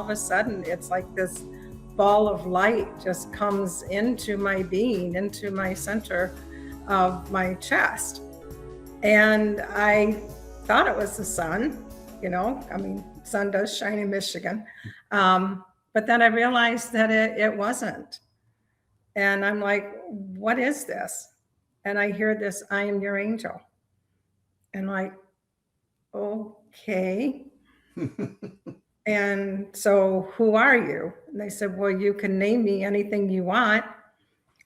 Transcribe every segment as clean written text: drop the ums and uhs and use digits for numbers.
of a sudden, it's like this ball of light just comes into my being, into my center of my chest. And I thought it was the sun, I mean, sun does shine in Michigan. But then I realized that it wasn't. And I'm like, what is this? And I hear this, I am your angel. And like, okay. And so who are you? And they said, well, you can name me anything you want.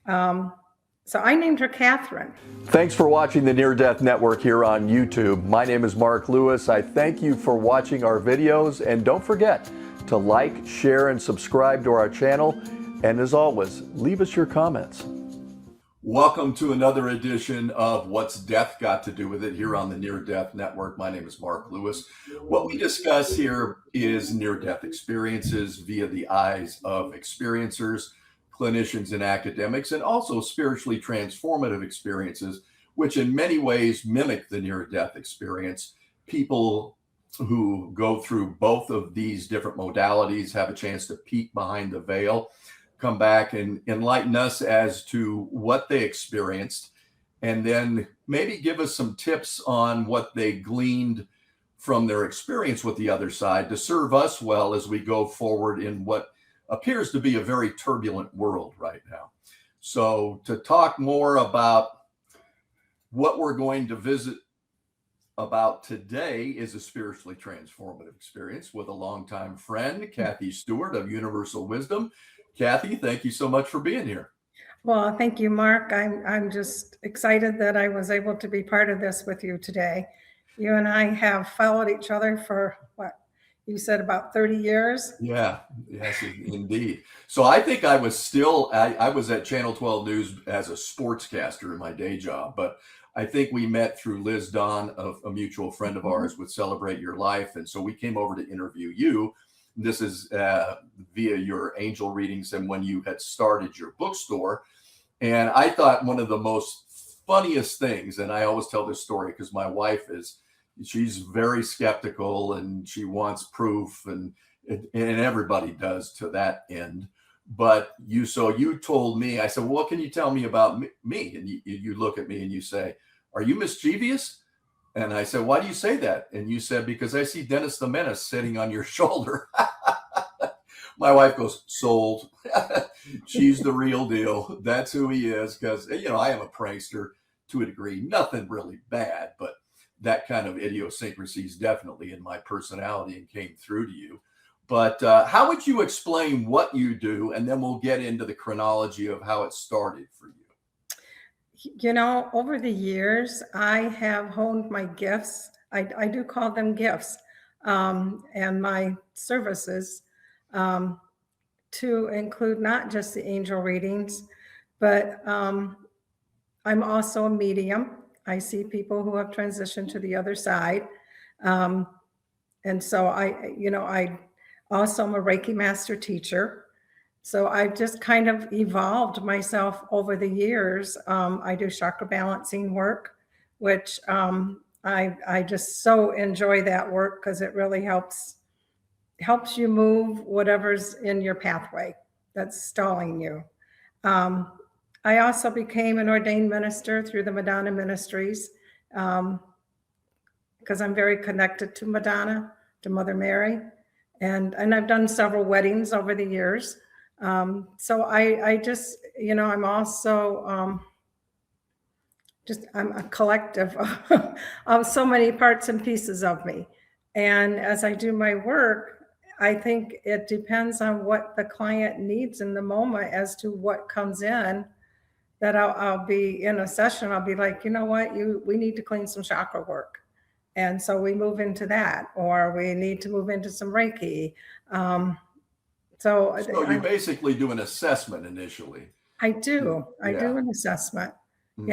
So I named her Catherine. Thanks for watching the Near Death Network here on YouTube. My name is Mark Lewis. I thank you for watching our videos, and don't forget to like, share, and subscribe to our channel. And as always, leave us your comments. Welcome to another edition of What's Death Got to Do with It here on the Near Death Network. My name is Mark Lewis. What we discuss here is near-death experiences via the eyes of experiencers, clinicians, and academics, and also spiritually transformative experiences, which in many ways mimic the near-death experience. People who go through both of these different modalities have a chance to peek behind the veil, come back and enlighten us as to what they experienced, and then maybe give us some tips on what they gleaned from their experience with the other side to serve us well as we go forward in what appears to be a very turbulent world right now. So to talk more about what we're going to visit about today is a spiritually transformative experience with a longtime friend, Cathy Stuart of Universal Wisdom. Cathy, thank you so much for being here. Well, thank you, Mark. I'm just excited that I was able to be part of this with you today. You and I have followed each other for what you said, about 30 years. Yeah, yes, indeed. So I think I was still, I was at Channel 12 News as a sportscaster in my day job, but I think we met through Liz Dawn, a mutual friend of ours, with Celebrate Your Life. And so we came over to interview you. This is via your angel readings and when you had started your bookstore. And I thought one of the most funniest things, and I always tell this story because my wife she's very skeptical and she wants proof, and everybody does to that end. But you told me, I said, well, what can you tell me about me? And you look at me and you say, are you mischievous? And I said, why do you say that? And you said, because I see Dennis the Menace sitting on your shoulder. My wife goes, sold. She's the real deal. That's who he is. Because, I am a prankster to a degree. Nothing really bad, but that kind of idiosyncrasy is definitely in my personality and came through to you. But how would you explain what you do? And then we'll get into the chronology of how it started for you. Over the years, I have honed my gifts. I do call them gifts, and my services to include not just the angel readings, but I'm also a medium. I see people who have transitioned to the other side. And so I also am a Reiki master teacher. So I've just kind of evolved myself over the years. I do chakra balancing work, which I just so enjoy that work because it really helps you move whatever's in your pathway that's stalling you. I also became an ordained minister through the Madonna Ministries because I'm very connected to Madonna, to Mother Mary, and I've done several weddings over the years. So I just, I'm also I'm a collective of so many parts and pieces of me. And as I do my work, I think it depends on what the client needs in the moment as to what comes in. That I'll be in a session, I'll be like, you know what, we need to clean some chakra work. And so we move into that, or we need to move into some Reiki. So you basically do an assessment initially. I do an assessment. Mm-hmm.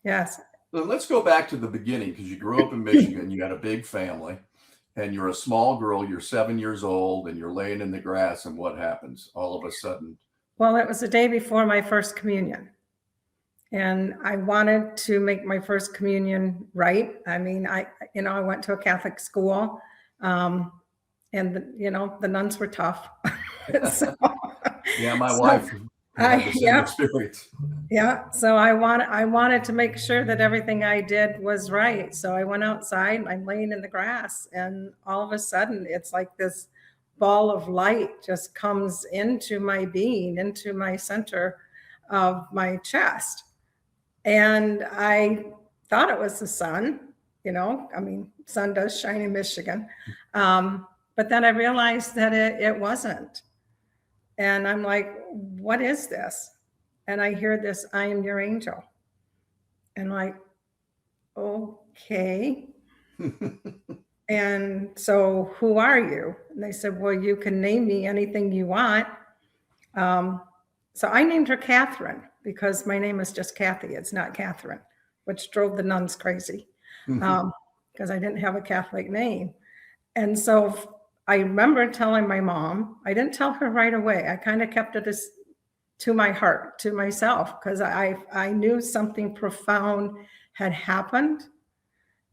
Yes. So let's go back to the beginning, because you grew up in Michigan, you had a big family, and you're a small girl, you're 7 years old, and you're laying in the grass, and what happens all of a sudden? Well, it was the day before my first communion. And I wanted to make my first communion right. I mean, I went to a Catholic school. and the nuns were tough. So, Yeah, my so wife had the same yeah, experience. yeah. So I wanted to make sure that everything I did was right. So I went outside and I'm laying in the grass, and all of a sudden it's like this ball of light just comes into my being, into my center of my chest. And I thought it was the sun, I mean, sun does shine in Michigan. But then I realized that it wasn't. And I'm like, what is this? And I hear this, I am your angel. And like, okay. And so who are you? And they said, well, you can name me anything you want. So I named her Catherine because my name is just Cathy. It's not Catherine, which drove the nuns crazy because I didn't have a Catholic name. And so I remember telling my mom, I didn't tell her right away. I kind of kept it to my heart, to myself, because I knew something profound had happened.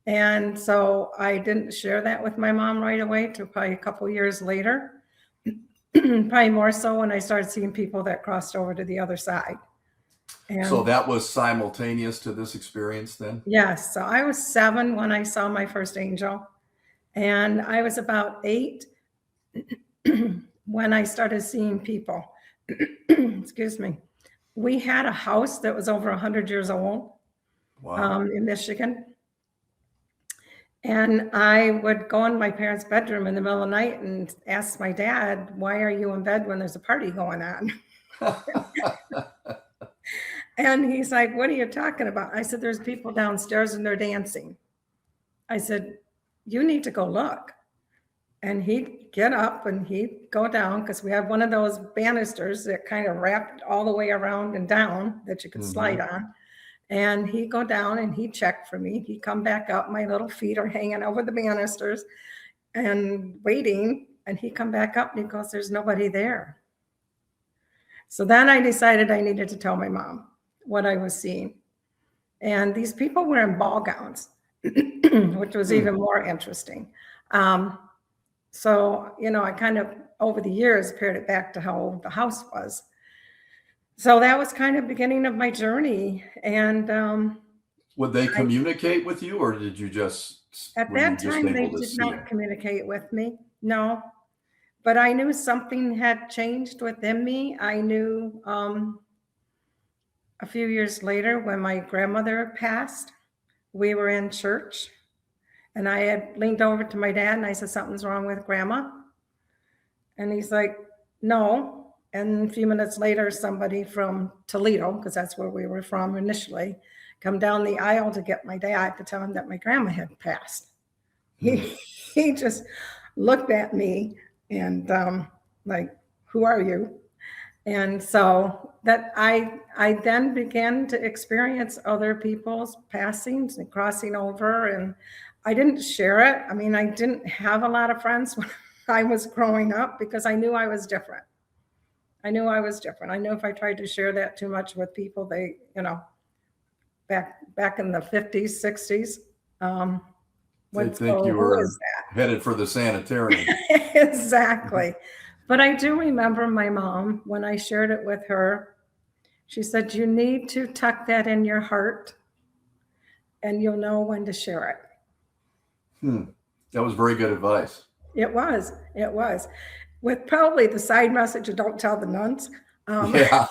And so I didn't share that with my mom right away till probably a couple years later. Probably more so when I started seeing people that crossed over to the other side. And So that was simultaneous to this experience then? yes. So I was 7 when I saw my first angel. And I was about 8 when I started seeing people. Excuse me. We had a house that was over 100 years old. Wow. In Michigan. And I would go in my parents' bedroom in the middle of the night and ask my dad, why are you in bed when there's a party going on? And he's like, what are you talking about? I said, there's people downstairs and they're dancing. I said, you need to go look. And he'd get up and he'd go down because we had one of those banisters that kind of wrapped all the way around and down that you could slide on. And he'd go down and he'd check for me. He'd come back up. My little feet are hanging over the banisters and waiting. And he'd come back up and he goes, there's nobody there. So then I decided I needed to tell my mom what I was seeing. And these people were in ball gowns, which was even more interesting. So, I kind of, over the years, pared it back to how old the house was. So that was kind of beginning of my journey. And would they communicate with you, or did you just at that time they did not communicate with me? No, but I knew something had changed within me. I knew a few years later when my grandmother passed, we were in church and I had leaned over to my dad and I said, something's wrong with grandma. And he's like, no. And a few minutes later, somebody from Toledo, because that's where we were from initially, come down the aisle to get my dad to tell him that my grandma had passed. He just looked at me and like, who are you? And so that I then began to experience other people's passings and crossing over, and I didn't share it. I mean, I didn't have a lot of friends when I was growing up because I knew I was different. I knew I was different. I knew if I tried to share that too much with people, they, back in the 50s, 60s, they think you were headed for the sanitarium. Exactly. But I do remember my mom, when I shared it with her, she said, you need to tuck that in your heart and you'll know when to share it. That was very good advice. It was. With probably the side message of don't tell the nuns. Yeah.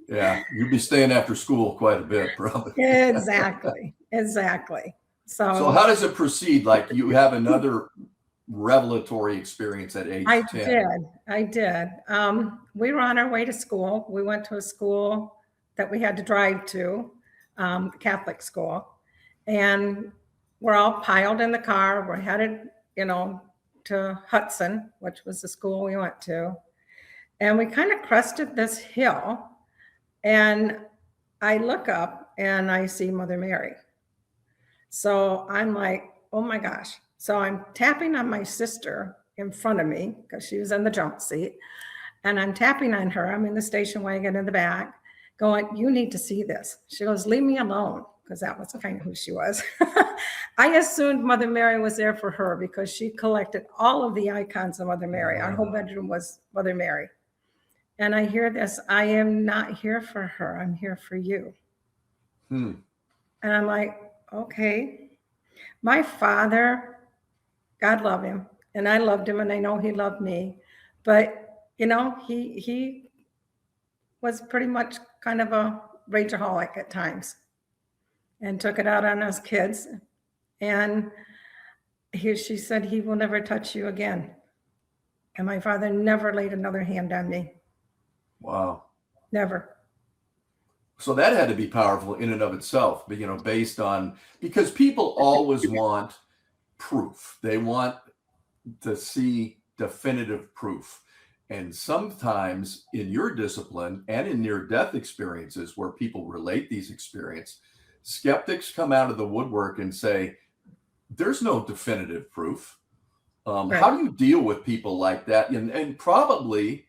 Yeah, you'd be staying after school quite a bit, probably. Exactly. So how does it proceed? Like you have another revelatory experience at age 10. I did. We were on our way to school. We went to a school that we had to drive to, Catholic school. And we're all piled in the car. We're headed, to Hudson, which was the school we went to. And we kind of crested this hill. And I look up and I see Mother Mary. So I'm like, oh my gosh. So I'm tapping on my sister in front of me because she was in the jump seat. And I'm tapping on her. I'm in the station wagon in the back going, you need to see this. She goes, leave me alone. because that was kind of who she was. I assumed Mother Mary was there for her because she collected all of the icons of Mother Mary. Our whole bedroom was Mother Mary. And I hear this, I am not here for her. I'm here for you. And I'm like, okay. My father, God love him, and I loved him, and I know he loved me. But, you know, he was pretty much kind of a rageaholic at times and took it out on us kids. And she said, he will never touch you again. And my father never laid another hand on me. Wow. Never. So that had to be powerful in and of itself, but, you know, based on, because people always want proof. They want to see definitive proof. And sometimes in your discipline and in near-death experiences where people relate these experiences, skeptics come out of the woodwork and say, there's no definitive proof. Right. How do you deal with people like that? And probably,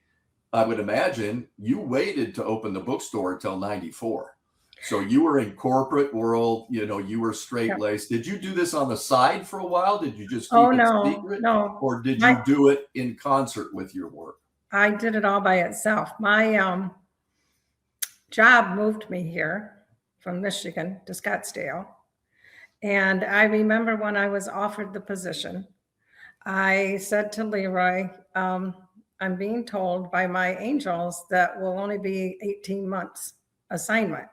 I would imagine, you waited to open the bookstore until 94. So you were in corporate world, you know, you were straight-laced. Did you do this on the side for a while? Did you just keep it secret? No. Or did you do it in concert with your work? I did it all by itself. My job moved me here from Michigan to Scottsdale. And I remember when I was offered the position, I said to Leroy, I'm being told by my angels that will only be 18 months assignment.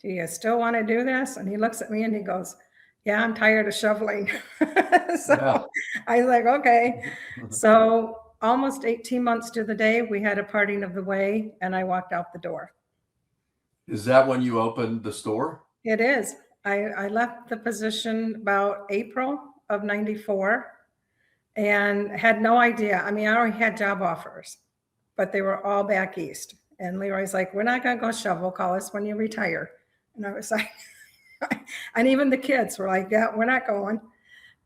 Do you still want to do this? And he looks at me and he goes, yeah, I'm tired of shoveling. So I was like, okay. So almost 18 months to the day, we had a parting of the way and I walked out the door. Is that when you opened the store? It is. I left the position about April of 94 and had no idea. I mean, I already had job offers, but they were all back east. And Leroy's like, we're not going to go shovel. Call us when you retire. And I was like, and even the kids were like, yeah, we're not going.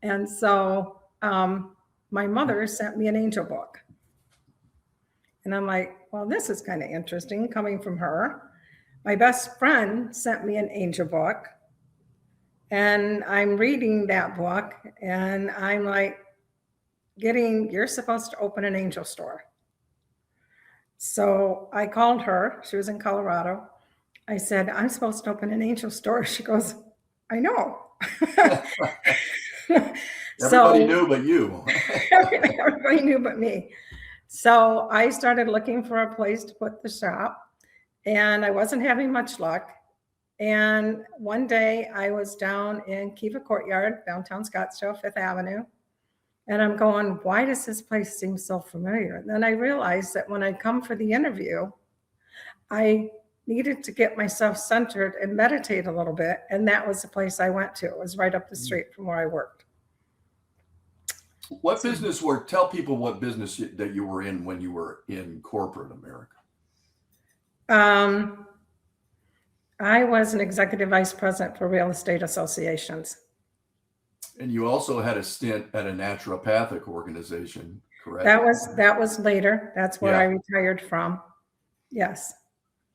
And so my mother sent me an angel book. And I'm like, well, this is kind of interesting coming from her. My best friend sent me an angel book. And I'm reading that book and I'm like, you're supposed to open an angel store. So I called her. She was in Colorado. I said, I'm supposed to open an angel store. She goes, I know. Everybody knew but you. Everybody knew but me. So I started looking for a place to put the shop and I wasn't having much luck. And one day I was down in Kiva Courtyard, downtown Scottsdale, 5th Avenue. And I'm going, why does this place seem so familiar? And then I realized that when I come for the interview, I needed to get myself centered and meditate a little bit. And that was the place I went to. It was right up the street from where I worked. What business work? Tell people what business that you were in when you were in corporate America. I was an executive vice president for real estate associations. And you also had a stint at a naturopathic organization, correct? That was later. That's where I retired from. Yes.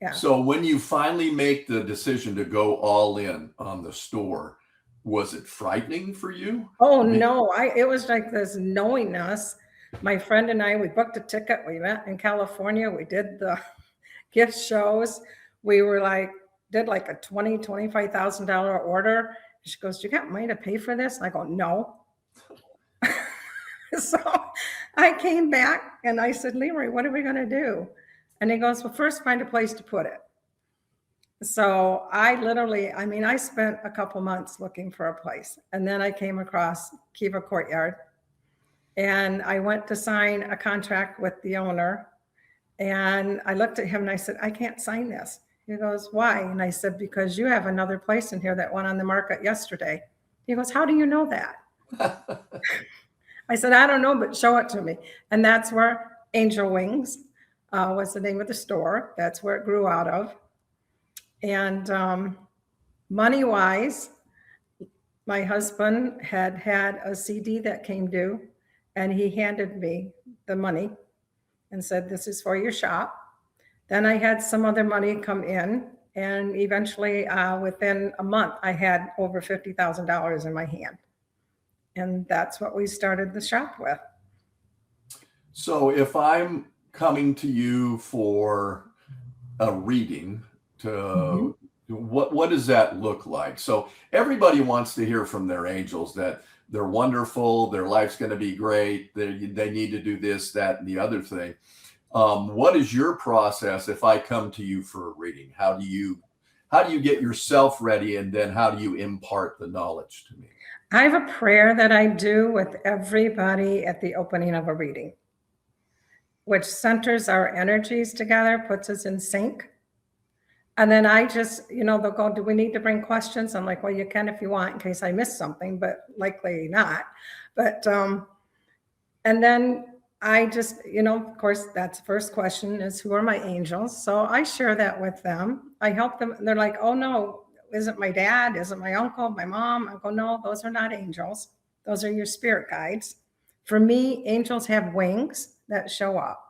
Yeah. So when you finally make the decision to go all in on the store, was it frightening for you? Oh, no. It was like this knowingness. My friend and I, we booked a ticket. We met in California. We did the gift shows. We were like, did like a $25,000 order. She goes, do you got money to pay for this? And I go, no. So I came back and I said, Leroy, what are we going to do? And he goes, well, first find a place to put it. So I spent a couple months looking for a place. And then I came across Kiva Courtyard and I went to sign a contract with the owner. And I looked at him and I said, I can't sign this. He goes, why? And I said, because you have another place in here that went on the market yesterday. He goes, how do you know that? I said, I don't know, but show it to me. And that's where Angel Wings was the name of the store. That's where it grew out of. And money-wise, my husband had a CD that came due, and he handed me the money and said, this is for your shop. Then I had some other money come in, And eventually, within a month, I had over $50,000 in my hand. And that's what we started the shop with. So if I'm coming to you for a reading, Mhm. to what does that look like? So everybody wants to hear from their angels that they're wonderful, their life's going to be great, they need to do this, that, and the other thing. What is your process if I come to you for a reading? How do you get yourself ready, and then how do you impart the knowledge to me? I have a prayer that I do with everybody at the opening of a reading, which centers our energies together, puts us in sync. And then I just, they'll go, do we need to bring questions? I'm like, well, you can if you want, in case I miss something, but likely not. But, and then I just, of course, that's the first question is, who are my angels? So I share that with them. I help them. They're like, oh no, isn't my dad? Isn't my uncle, my mom? I go, no, those are not angels. Those are your spirit guides. For me, angels have wings that show up.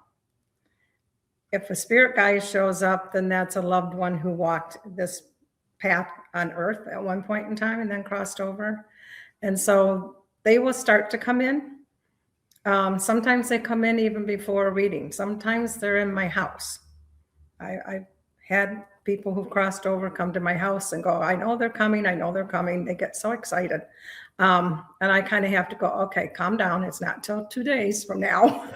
If a spirit guide shows up, then that's a loved one who walked this path on earth at one point in time and then crossed over. And so they will start to come in. Sometimes they come in even before a reading. Sometimes they're in my house. I've had people who've crossed over come to my house and go, I know they're coming. I know they're coming. They get so excited. And I kind of have to go, okay, calm down. It's not till 2 days from now.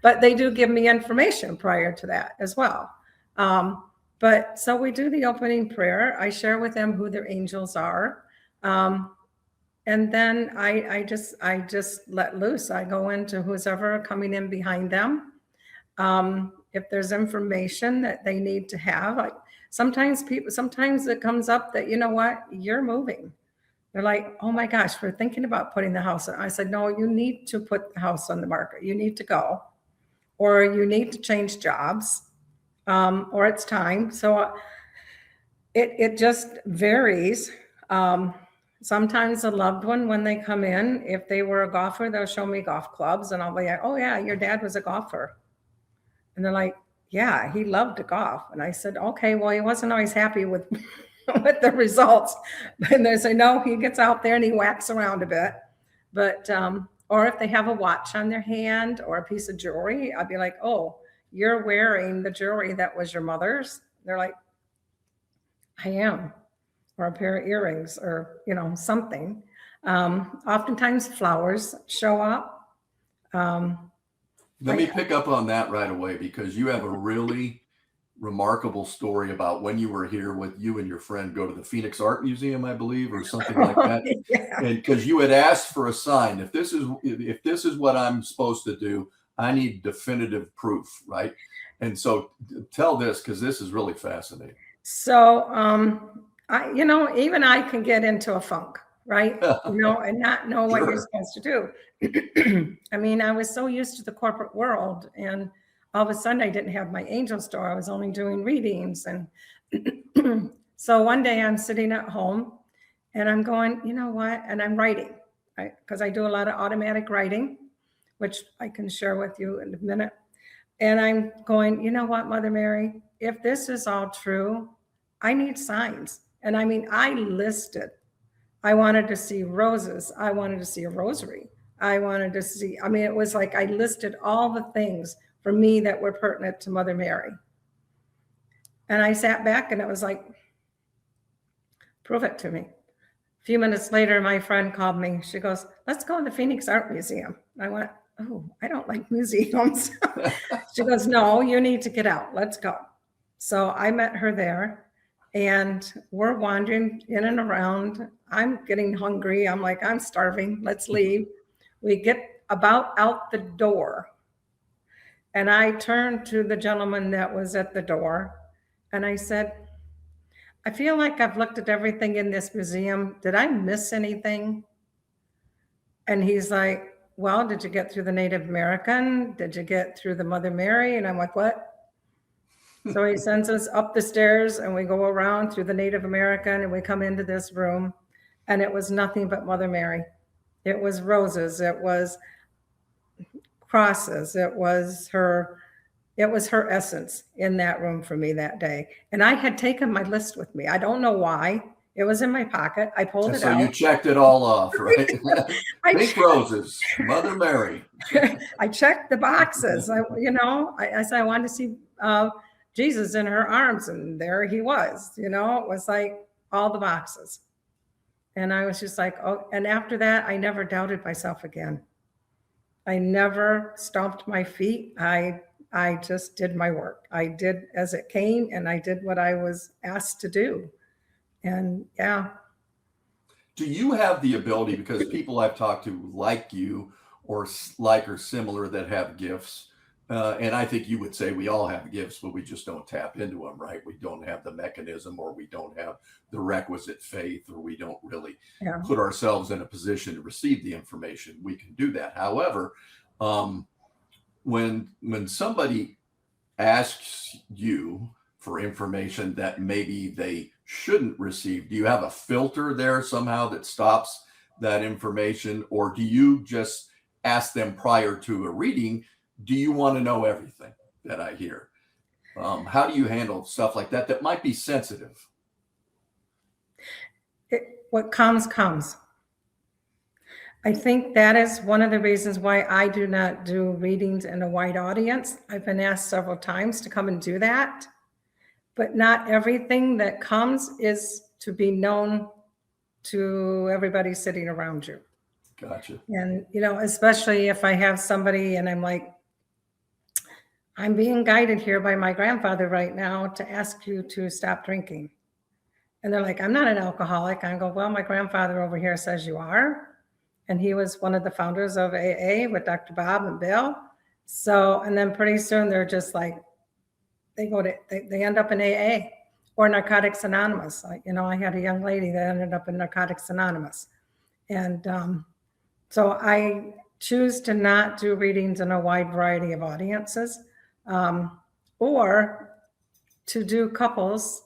But they do give me information prior to that as well. But so we do the opening prayer. I share with them who their angels are. And then I just let loose. I go into who's ever coming in behind them. If there's information that they need to have, like sometimes it comes up that, you know what, you're moving. They're like, oh my gosh, we're thinking about putting the house on. I said, no, you need to put the house on the market. You need to go, or you need to change jobs, or it's time. So it just varies. Sometimes a loved one, when they come in, if they were a golfer, they'll show me golf clubs, and I'll be like, oh yeah, your dad was a golfer. And they're like, yeah, he loved to golf. And I said, okay, well, he wasn't always happy with with the results. And they say, no, he gets out there and he whacks around a bit. But or if they have a watch on their hand or a piece of jewelry, I'd be like, oh, you're wearing the jewelry that was your mother's? They're like, I am. Or a pair of earrings, or something. Oftentimes flowers show up. Let me pick up on that right away, because you have a really remarkable story about when you were here with you and your friend go to the Phoenix Art Museum, I believe, or something like that. Yeah. And because you had asked for a sign, if this is what I'm supposed to do, I need definitive proof, right? And so tell this, because this is really fascinating. So even I can get into a funk, right? And not know what you're supposed to do. I mean, I was so used to the corporate world, and all of a sudden I didn't have my angel store. I was only doing readings. And so one day I'm sitting at home and I'm going, you know what? And I'm writing, right? Because I do a lot of automatic writing, which I can share with you in a minute. And I'm going, you know what, Mother Mary, if this is all true, I need signs. And I mean, I listed, I wanted to see roses. I wanted to see a rosary. I wanted to see, I mean, it was like I listed all the things for me that were pertinent to Mother Mary. And I sat back and it was like, prove it to me. A few minutes later, my friend called me. She goes, let's go to the Phoenix Art Museum. I went, oh, I don't like museums. She goes, no, you need to get out. Let's go. So I met her there. And we're wandering in and around. I'm getting hungry. I'm like, I'm starving. Let's leave. We get about out the door. And I turned to the gentleman that was at the door. And I said, I feel like I've looked at everything in this museum. Did I miss anything? And he's like, well, did you get through the Native American? Did you get through the Mother Mary? And I'm like, what? So he sends us up the stairs and we go around through the Native American and we come into this room, and it was nothing but Mother Mary. It was roses. It was crosses. It was her It was her essence in that room for me that day. And I had taken my list with me. I don't know why. It was in my pocket. I pulled it So out. you checked it all off, right? I Pink roses, Mother Mary. I checked the boxes. I said I wanted to see Jesus in her arms, and there he was. It was like all the boxes. And I was just like, oh, and after that, I never doubted myself again. I never stomped my feet. I just did my work. I did as it came, and I did what I was asked to do. And yeah. Do you have the ability, because people I've talked to like you or like or similar that have gifts, and I think you would say we all have gifts, but we just don't tap into them, right? We don't have the mechanism, or we don't have the requisite faith, or we don't really put ourselves in a position to receive the information. We can do that. However, when somebody asks you for information that maybe they shouldn't receive, do you have a filter there somehow that stops that information? Or do you just ask them prior to a reading, do you want to know everything that I hear? How do you handle stuff like that that might be sensitive? What comes. I think that is one of the reasons why I do not do readings in a wide audience. I've been asked several times to come and do that, but not everything that comes is to be known to everybody sitting around you. Gotcha. And, especially if I have somebody and I'm like, I'm being guided here by my grandfather right now to ask you to stop drinking. And they're like, I'm not an alcoholic. I go, well, my grandfather over here says you are. And he was one of the founders of AA with Dr. Bob and Bill. So, and then pretty soon they're just like, they end up in AA or Narcotics Anonymous. I had a young lady that ended up in Narcotics Anonymous. And so I choose to not do readings in a wide variety of audiences, or to do couples,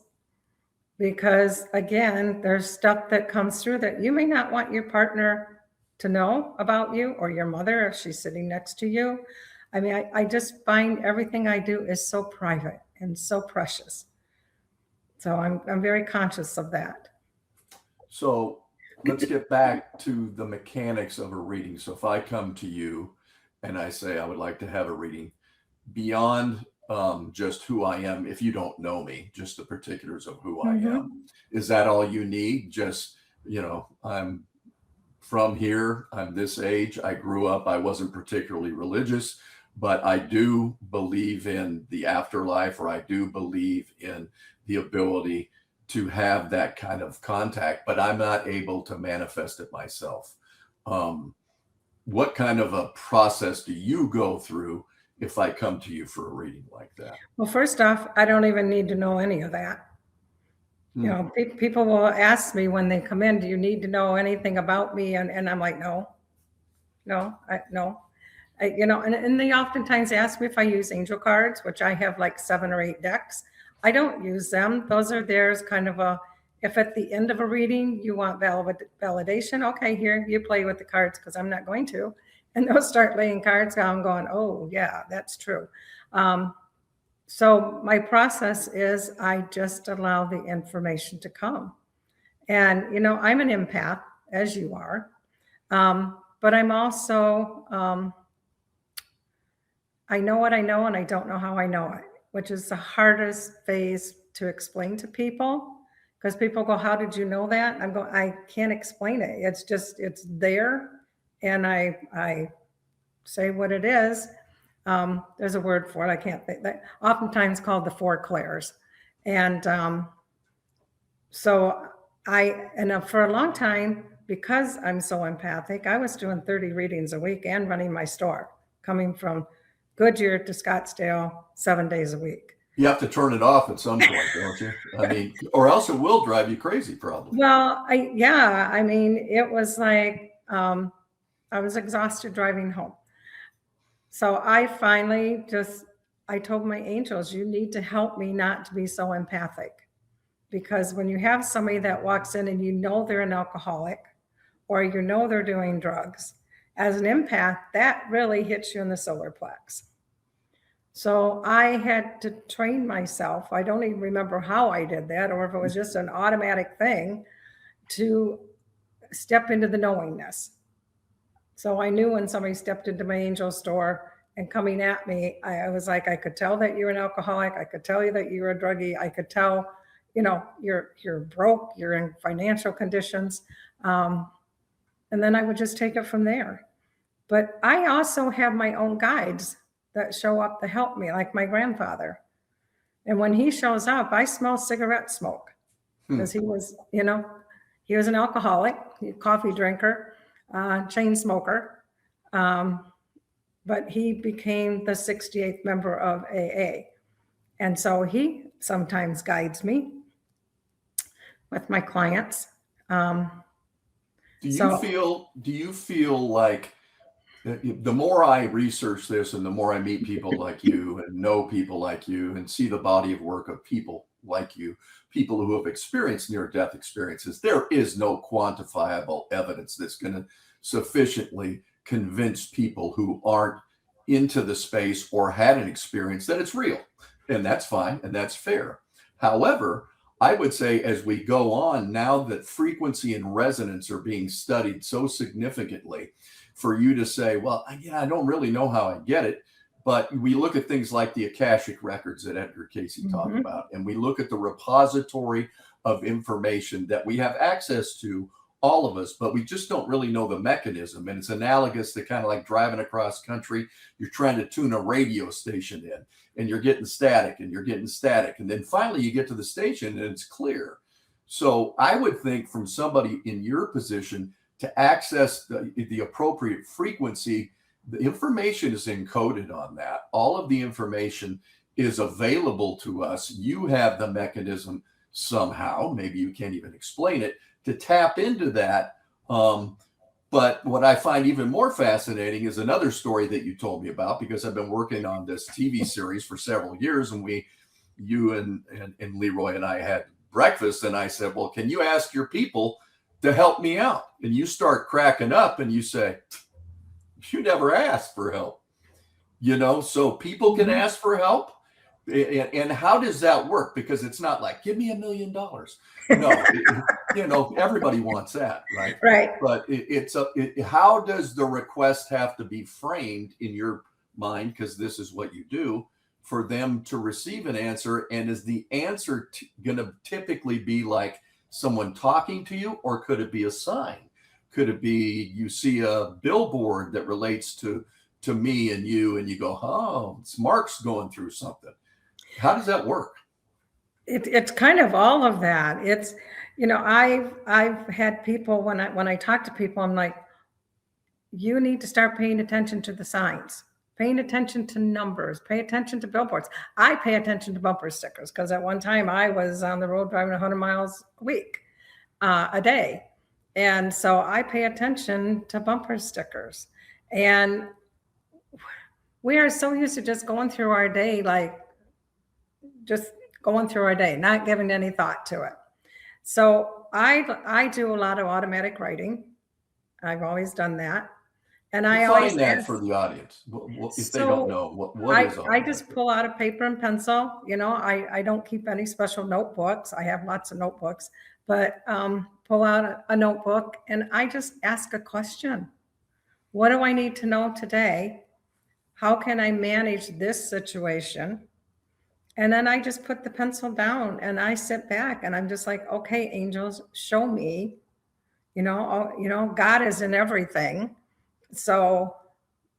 because again, there's stuff that comes through that you may not want your partner to know about you, or your mother if she's sitting next to you. I mean, I just find everything I do is so private and so precious. So I'm very conscious of that. So let's get back to the mechanics of a reading. So if I come to you and I say I would like to have a reading, beyond just who I am, if you don't know me, just the particulars of who I am, is that all you need? Just, I'm from here, I'm this age, I grew up, I wasn't particularly religious, but I do believe in the afterlife, or I do believe in the ability to have that kind of contact, but I'm not able to manifest it myself. What kind of a process do you go through if I come to you for a reading like that? Well, first off, I don't even need to know any of that. People will ask me when they come in, do you need to know anything about me? And I'm like, no. And they oftentimes ask me if I use angel cards, which I have like 7 or 8 decks. I don't use them. Those are theirs, kind of if at the end of a reading you want validation, okay, here, you play with the cards, because I'm not going to. And they'll start laying cards down. I'm going, oh yeah, that's true. So my process is I just allow the information to come. And, I'm an empath, as you are. But I'm also, I know what I know, and I don't know how I know it, which is the hardest phase to explain to people, because people go, how did you know that? I'm going, I can't explain it. It's there. And I say what it is. There's a word for it. I can't think that, oftentimes called the 4 clairs. And so for a long time, because I'm so empathic, I was doing 30 readings a week and running my store, coming from Goodyear to Scottsdale 7 days a week. You have to turn it off at some point, don't you? I mean, or else it will drive you crazy, probably. Well, it was like, I was exhausted driving home. So I finally I told my angels, you need to help me not to be so empathic. Because when you have somebody that walks in and they're an alcoholic, or they're doing drugs, as an empath, that really hits you in the solar plex. So I had to train myself. I don't even remember how I did that, or if it was just an automatic thing, to step into the knowingness. So I knew when somebody stepped into my angel store and coming at me, I was like, I could tell that you're an alcoholic. I could tell you that you're a druggie. I could tell, you're broke, you're in financial conditions. And then I would just take it from there. But I also have my own guides that show up to help me, like my grandfather. And when he shows up, I smell cigarette smoke because he was an alcoholic, coffee drinker, chain smoker. But he became the 68th member of AA. And so he sometimes guides me with my clients. Do you feel like the more I research this and the more I meet people like you and know people like you and see the body of work of people like you, people who have experienced near-death experiences, there is no quantifiable evidence that's going to sufficiently convince people who aren't into the space or had an experience that it's real. And that's fine and that's fair. However, I would say as we go on, now that frequency and resonance are being studied so significantly, for you to say, well, I don't really know how I get it, but we look at things like the Akashic records that Edgar Casey talked about, and we look at the repository of information that we have access to, all of us, but we just don't really know the mechanism. And it's analogous to kind of like driving across country. You're trying to tune a radio station in, and you're getting static, and you're getting static. And then finally you get to the station and it's clear. So I would think from somebody in your position, to access the appropriate frequency, the information is encoded on that. All of the information is available to us. You have the mechanism somehow, maybe you can't even explain it, to tap into that. But what I find even more fascinating is another story that you told me about, because I've been working on this TV series for several years, and you and Leroy and I had breakfast, and I said, well, can you ask your people to help me out? And you start cracking up and you say, you never asked for help, so people can ask for help. And how does that work? Because it's not like, give me $1 million. No, everybody wants that, right? Right. But how does the request have to be framed in your mind? Because this is what you do, for them to receive an answer. And is the answer going to typically be like someone talking to you, or could it be a sign? Could it be you see a billboard that relates to me and you go, oh, it's Mark's going through something? How does that work? It's kind of all of that. It's, I've had people, when I talk to people, I'm like, you need to start paying attention to the signs, paying attention to numbers, pay attention to billboards. I pay attention to bumper stickers because at one time I was on the road driving 100 miles a day. And so I pay attention to bumper stickers. And we are so used to just going through our day, not giving any thought to it. So I do a lot of automatic writing. I've always done that. And I always that for the audience, if they don't know what is I just pull out a paper and pencil. I don't keep any special notebooks. I have lots of notebooks, but pull out a notebook and I just ask a question. What do I need to know today? How can I manage this situation? And then I just put the pencil down and I sit back and I'm just like, okay, angels, show me, God is in everything. So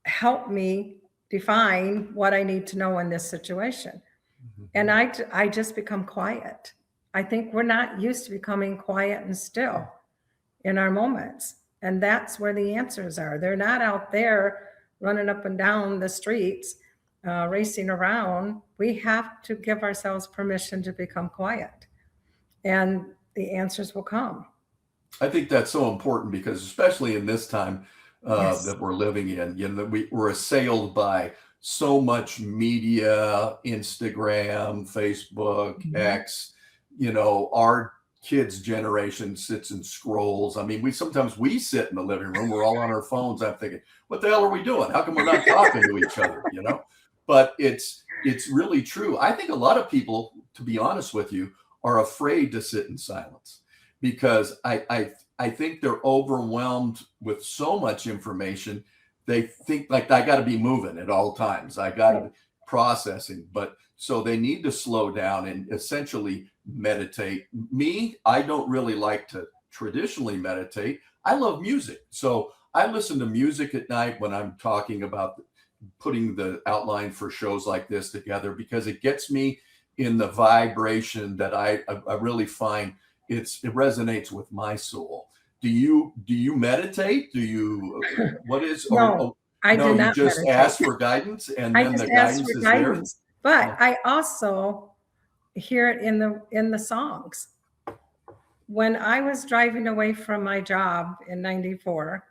help me define what I need to know in this situation. And I just become quiet. I think we're not used to becoming quiet and still in our moments. And that's where the answers are. They're not out there running up and down the streets, racing around. We have to give ourselves permission to become quiet, and the answers will come. I think that's so important, because especially in this time that we're living in, we're assailed by so much media, Instagram, Facebook, X, our kids' generation sits and scrolls. I mean, we sometimes sit in the living room, we're all on our phones. I'm thinking, what the hell are we doing? How come we're not talking to each other? but it's really true. I think a lot of people, to be honest with you, are afraid to sit in silence because I think they're overwhelmed with so much information. They think like I got to be moving at all times. I got to be processing, but so they need to slow down and essentially meditate. Me, I don't really like to traditionally meditate. I love music. So I listen to music at night when I'm talking about putting the outline for shows like this together because it gets me in the vibration that I really find it resonates with my soul. Do you meditate? Do you what is No, or, I no, do you not just meditate. ask for guidance and I then just the ask guidance for is there? guidance, but Oh. I also hear it in the songs. When I was driving away from my job in '94,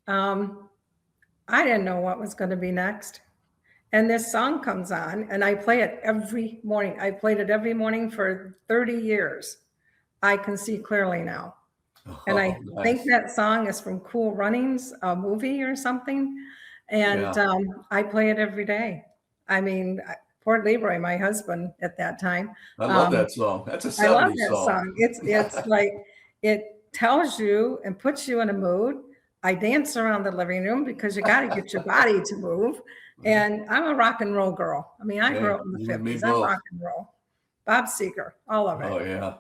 I didn't know what was going to be next. And this song comes on, and I play it every morning. I played it every morning for 30 years. I can see clearly now. And I think Nice. that song is from Cool Runnings, a movie or something. And Yeah, I play it every day. I mean, poor Leroy, my husband at that time. I love Um, that song. That's a I love 70s that song. song. It's like it tells you and puts you in a mood. I dance around the living room because you got to get your body to move. And I'm a rock and roll girl. I mean, I grew Hey, up in the you and me 50s. I'm both. rock and roll. Bob Seger, all of it. Oh yeah.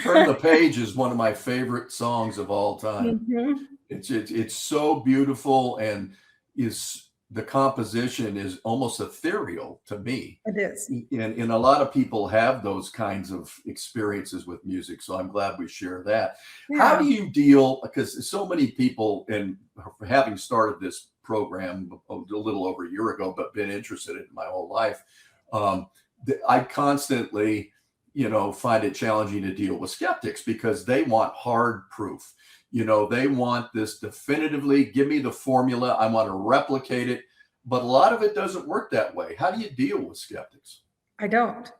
Turn the Page is one of my favorite songs of all time. Mhm. It's so beautiful and is the composition is almost ethereal to me. It is. And a lot of people have those kinds of experiences with music. So I'm glad we share that. How Yeah. do you deal? Because so many people, and having started this program a little over a year ago, but been interested in it my whole life, um, I constantly, find it challenging to deal with skeptics because they want hard proof. They want this definitively, give me the formula. I want to replicate it. But a lot of it doesn't work that way. How do you deal with skeptics? I don't.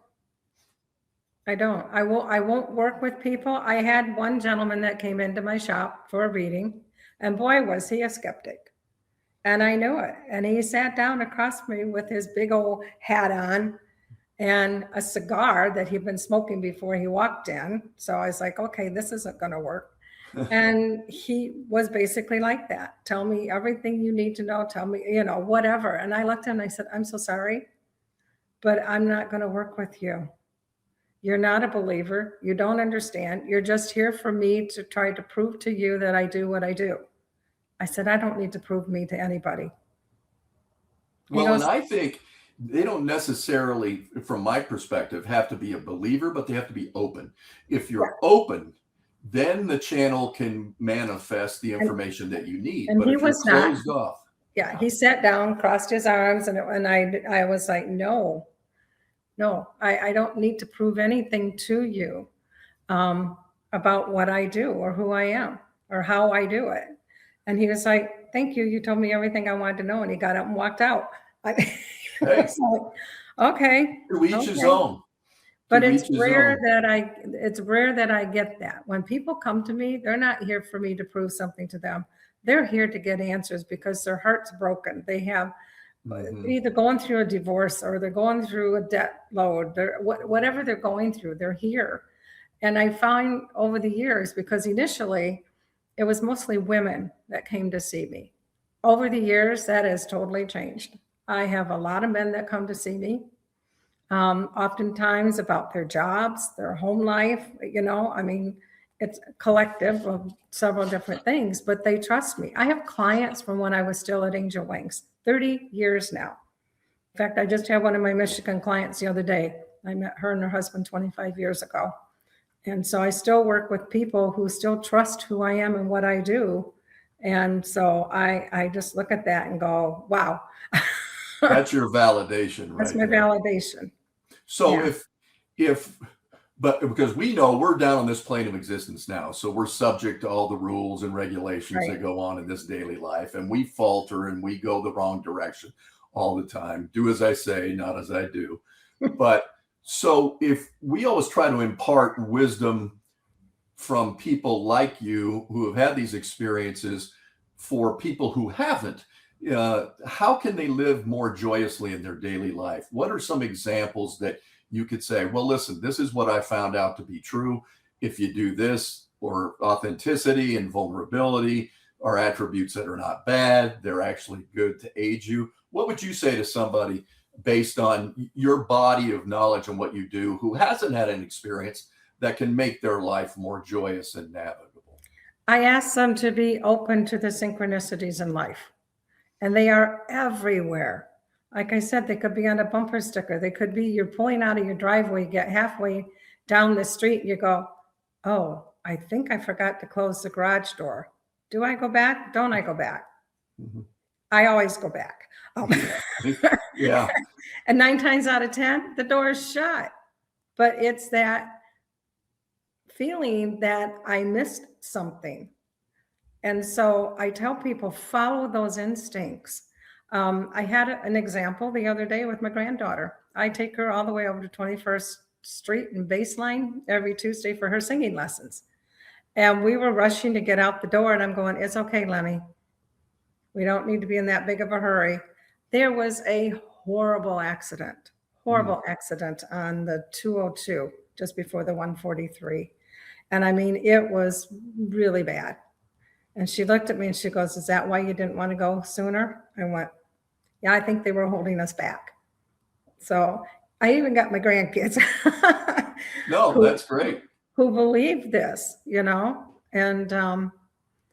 I don't. I won't work with people. I had one gentleman that came into my shop for a reading, and boy, was he a skeptic. And I knew it. And he sat down across from me with his big old hat on and a cigar that he'd been smoking before he walked in. So I was like, okay, this isn't going to work. And he was basically like that. Tell me everything you need to know. Tell me, whatever. And I looked at him and I said, I'm so sorry, but I'm not going to work with you. You're not a believer. You don't understand. You're just here for me to try to prove to you that I do what I do. I said, I don't need to prove me to anybody. He Well, and goes, I think they don't necessarily, from my perspective, have to be a believer, but they have to be open. If you're open, then the channel can manifest the information that you need. and But he if you're was not. closed off, Yeah, he sat down, crossed his arms, and I was like, no, I don't need to prove anything to you about what I do or who I am or how I do it. And he was like, thank you. You told me everything I wanted to know. And he got up and walked out. I hey, was like, okay. to each his Okay. own. But To it's each his rare own. that I get that. When people come to me, they're not here for me to prove something to them. They're here to get answers because their heart's broken. They have Mhm. either going through a divorce or they're going through a debt load. Whatever they're going through, they're here. And I find over the years, because initially it was mostly women that came to see me. Over the years, that has totally changed. I have a lot of men that come to see me, oftentimes about their jobs, their home life. I mean, it's a collective of several different things, but they trust me. I have clients from when I was still at Angel Wings, 30 years now. In fact, I just had one of my Michigan clients the other day. I met her and her husband 25 years ago. And so I still work with people who still trust who I am and what I do. And so I just look at that and go, wow. That's your validation That's right my there. validation. So Yeah. but because we know we're down on this plane of existence now, so we're subject to all the rules and regulations Right. that go on in this daily life, and we falter and we go the wrong direction all the time. Do as I say, not as I do. But so if we always try to impart wisdom from people like you who have had these experiences for people who haven't, how can they live more joyously in their daily life? What are some examples that you could say, well, listen, this is what I found out to be true. If you do this, or authenticity and vulnerability are attributes that are not bad, they're actually good to aid you. What would you say to somebody based on your body of knowledge and what you do who hasn't had an experience that can make their life more joyous and navigable? I ask them to be open to the synchronicities in life, and they are everywhere. Like I said, they could be on a bumper sticker. They could be, you're pulling out of your driveway, get halfway down the street, you go, oh, I think I forgot to close the garage door. Do I go back? Don't I go back? Mhm. I always go back. Yeah. And 9 times out of 10, the door is shut. But it's that feeling that I missed something. And so I tell people, follow those instincts. I had an example the other day with my granddaughter. I take her all the way over to 21st Street and Baseline every Tuesday for her singing lessons. And we were rushing to get out the door, and I'm going, it's okay, Lemmy. We don't need to be in that big of a hurry. There was a horrible accident on the 202 just before the 143. And I mean, it was really bad. And she looked at me and she goes, is that why you didn't want to go sooner? I went, yeah, I think they were holding us back. So I even got my grandkids No, that's great. who believe this, you know? And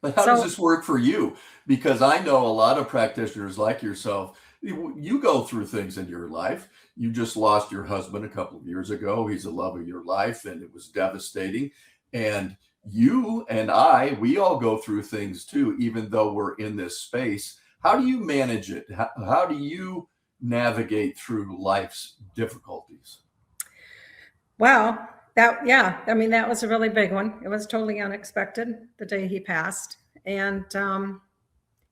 But how does this work for you? Because I know a lot of practitioners like yourself, you go through things in your life. You just lost your husband a couple of years ago. He's the love of your life, and it was devastating. And you and I, we all go through things too, even though we're in this space. How do you manage it? How do you navigate through life's difficulties? well, I mean, that was a really big one. It was totally unexpected the day he passed. And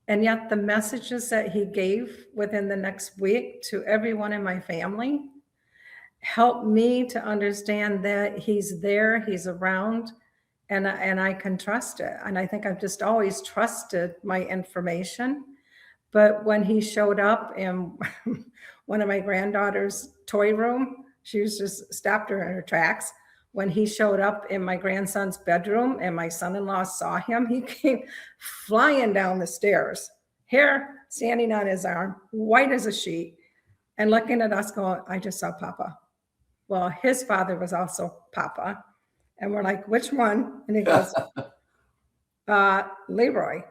yet the messages that he gave within the next week to everyone in my family helped me to understand that he's there, he's around, and I can trust it. And I think I've just always trusted my information. But when he showed up in one of my granddaughter's toy room, she was just stopped her in her tracks. When he showed up in my grandson's bedroom and my son-in-law saw him, he came flying down the stairs, hair standing on his arm, white as a sheet, and looking at us going, I just saw Papa. Well, his father was also Papa. And we're like, which one? And he goes, Leroy.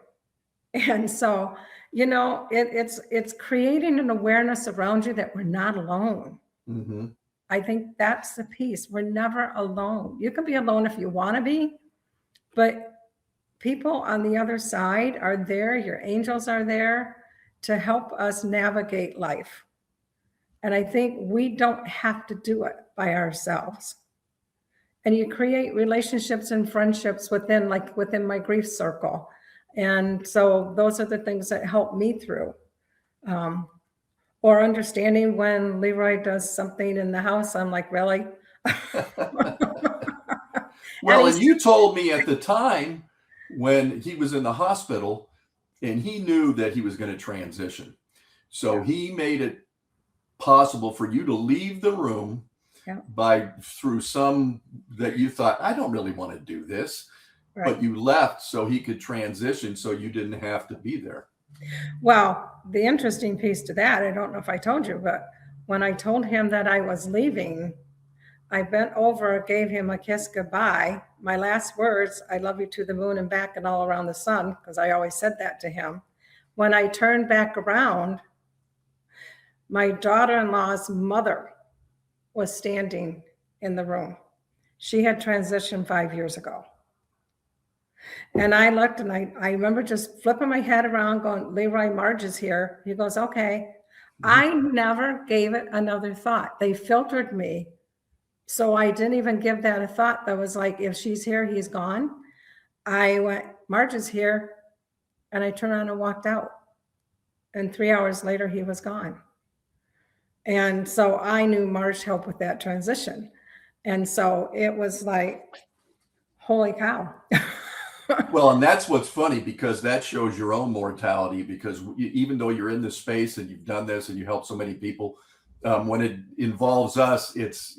And so, you know, it's creating an awareness around you that we're not alone. Mm-hmm. I think that's the piece. We're never alone. You can be alone if you want to be, but people on the other side are there. Your angels are there to help us navigate life. And I think we don't have to do it by ourselves. And you create relationships and friendships within my grief circle. And so those are the things that help me through. Or understanding when Leroy does something in the house, I'm like, really? Well, and you told me at the time when he was in the hospital and he knew that he was going to transition. So he made it possible for you to leave the room through some that you thought, I don't really want to do this, but you left so he could transition so you didn't have to be there. Well, the interesting piece to that, I don't know if I told you, but when I told him that I was leaving, I bent over, gave him a kiss goodbye. My last words, I love you to the moon and back and all around the sun, because I always said that to him. When I turned back around, my daughter-in-law's mother was standing in the room. She had transitioned 5 years ago. And I looked and I remember just flipping my head around going, Leroy, Marge is here. He goes, okay. I never gave it another thought. They filtered me. So I didn't even give that a thought. That was like, if she's here, he's gone. I went, Marge is here. And I turned around and walked out. And 3 hours later, he was gone. And so I knew Marge helped with that transition. And so it was like, holy cow. Well, and that's what's funny, because that shows your own mortality, because even though you're in this space and you've done this and you help so many people, when it involves us, it's,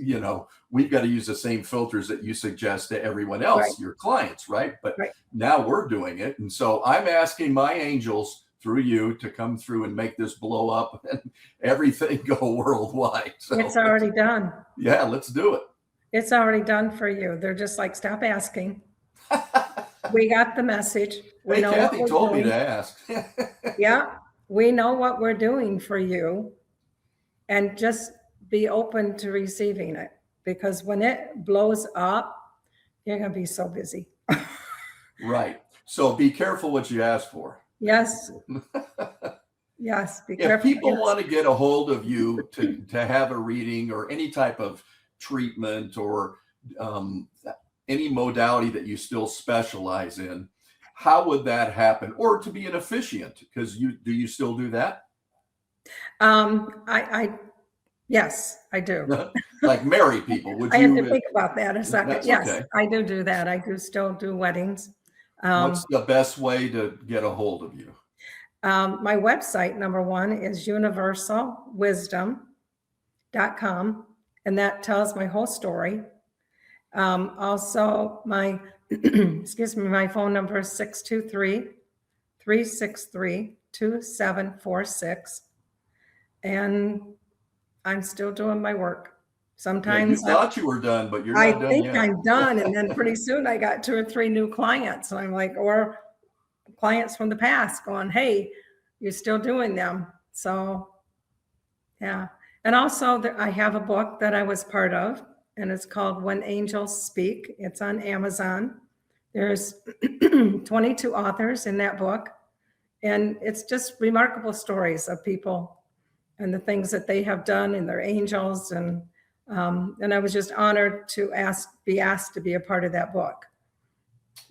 we've got to use the same filters that you suggest to everyone else, Right. your clients, right? But Right. now we're doing it. And so I'm asking my angels through you to come through and make this blow up and everything go worldwide. So It's already done. yeah, let's do it. It's already done for you. They're just like, stop asking. We got the message. We Hey, know Cathy what we're told me doing. to ask. Yeah, we know what we're doing for you, and just be open to receiving it, because when it blows up, you're going to be so busy. Right. So be careful what you ask for. Yes. Yes. Be If careful. people Yes. want to get a hold of you to have a reading or any type of treatment or any modality that you still specialize in, how would that happen? Or to be an officiant, because do you still do that? Yes, I do. Like marry people, would I you? have to think about that a second. That's Yes, okay. I do that. I do still do weddings. What's the best way to get a hold of you? My website, number one, is universalwisdom.com, and that tells my whole story. Also, my my phone number is 623-363-2746. And I'm still doing my work. Yeah, you Sometimes thought you were done, but you're I not done think yet. I'm done, and then pretty soon I got 2 or 3 new clients, and I'm like, or clients from the past going, hey, you're still doing them. So yeah. And also I have a book that I was part of, and it's called When Angels Speak. It's on Amazon. There's 22 authors in that book, and it's just remarkable stories of people and the things that they have done and their angels. And I was just honored to be asked to be a part of that book.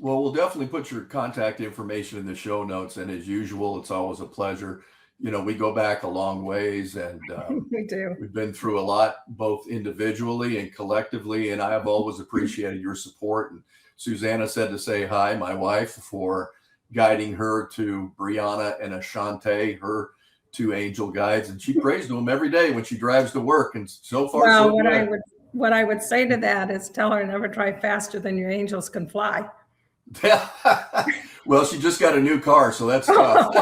Well, we'll definitely put your contact information in the show notes. And as usual, it's always a pleasure. We go back a long ways, and We do. we've been through a lot, both individually and collectively. And I have always appreciated your support. And Susanna said to say hi, my wife, for guiding her to Brianna and Ashante, her 2 angel guides. And she prays to them every day when she drives to work. And so far, Well, so good. what I would say to that is tell her never drive faster than your angels can fly. Well, she just got a new car, so that's tough.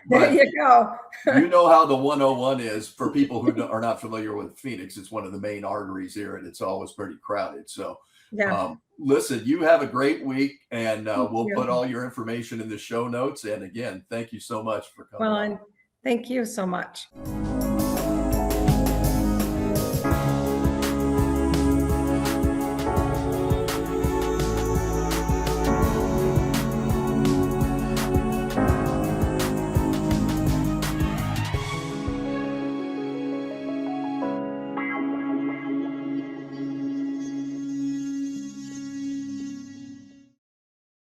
There you go. You know how the 101 is for people who are not familiar with Phoenix. It's one of the main arteries here, and it's always pretty crowded. So, Yeah. Listen, you have a great week, and we'll you. put all your information in the show notes. And again, thank you so much for coming on. Well, and thank you so much.